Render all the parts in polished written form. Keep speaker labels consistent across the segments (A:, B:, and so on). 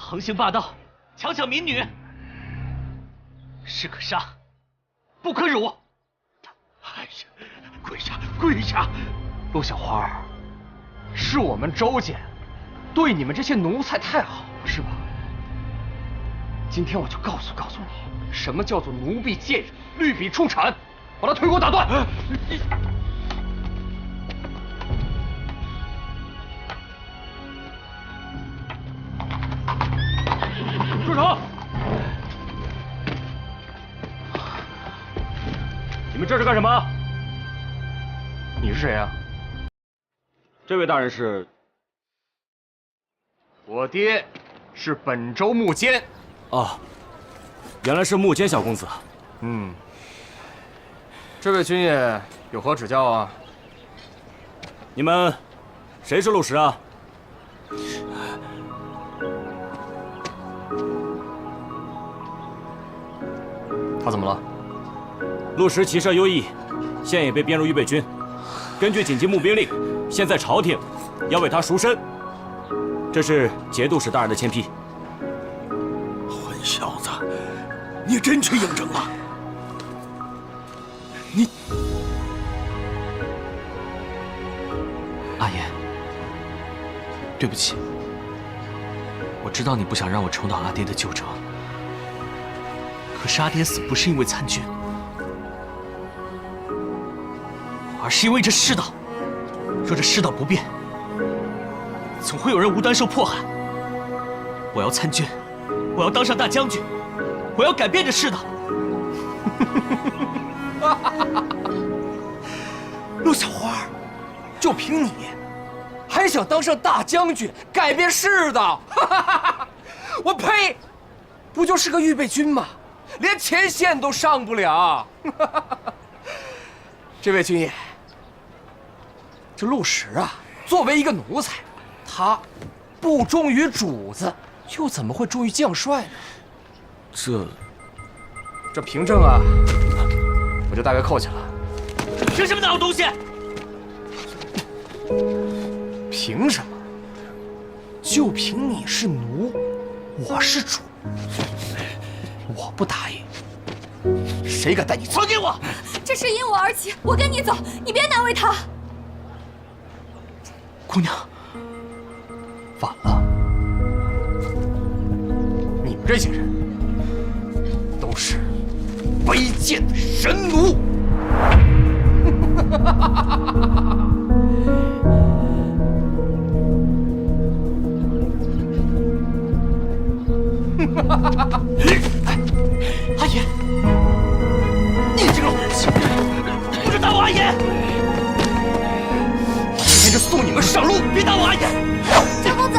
A: 横行霸道，强抢民女，是可杀，不可辱。
B: 哎呀，跪下，跪下！
C: 陆小花，是我们周家对你们这些奴才太好了，是吧？今天我就告诉你，什么叫做奴婢贱人，律比冲产，把他腿给我打断！住手！你们这是干什么？你是谁啊？
D: 这位大人是？
C: 我爹是本州木坚。
D: 哦，原来是木坚小公子。
C: 嗯，这位军爷有何指教啊？
D: 你们谁是陆石啊？
C: 他怎么了？
D: 陆石骑射优异，现已被编入预备军。根据紧急募兵令，现在朝廷要为他赎身。这是节度使大人的签批。
B: 混小子，你真去应征了？你，
A: 阿言，对不起，我知道你不想让我重蹈阿爹的旧辙。可是阿爹死不是因为参军，而是因为这世道。若这世道不变，总会有人无端受迫害。我要参军，我要当上大将军，我要改变这世道。
C: 陆小花，就凭你，还想当上大将军，改变世道？我呸！不就是个预备军吗？连前线都上不了。这位军爷，这陆石啊，作为一个奴才，他不忠于主子，又怎么会忠于将帅呢？这凭证啊，我就大概扣下了。
A: 凭什么拿我东西？
C: 凭什么？就凭你是奴，我是主。我不答应，谁敢带你走？
A: 还给我！
E: 这事因我而起，我跟你走，你别难为他。
A: 姑娘，
C: 晚了，你们这些人都是卑贱的神奴。
A: 阿爷，你这个混球，不准打我阿爷！
C: 我今天就送你们上路！
A: 别打我阿爷！
E: 周公子，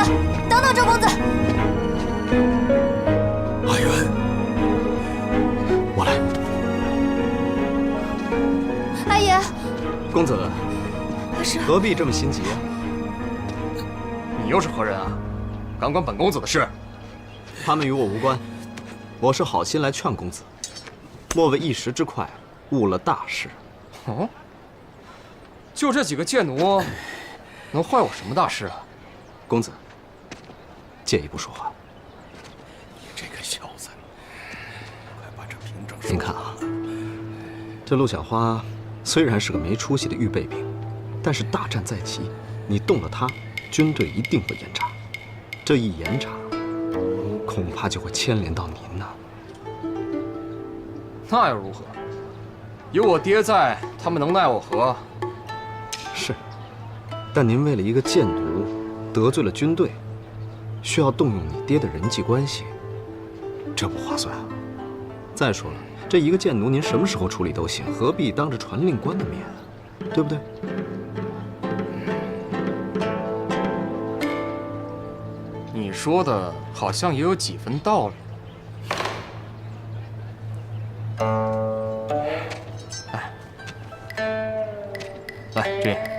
E: 等等，周公子。
B: 阿元，
D: 我来。
E: 阿爷，
F: 公子，
E: 是
F: 何必这么心急啊？
C: 你又是何人啊？敢管本公子的事？
F: 他们与我无关，我是好心来劝公子，莫为一时之快，误了大事。
C: 哦，就这几个贱奴，能坏我什么大事啊？
F: 公子，借一步说话。
B: 你这个小子，快把这凭证收。
F: 您看啊，这陆小花虽然是个没出息的预备兵，但是大战在即，你动了她，军队一定会严查。这一严查，恐怕就会牵连到您呐。
C: 那又如何？有我爹在，他们能奈我何？
F: 是，但您为了一个贱奴得罪了军队，需要动用你爹的人际关系，这不划算啊。再说了，这一个贱奴您什么时候处理都行，何必当着传令官的面，对不对？
C: 你说的好像也有几分道理。哎，来，军爷。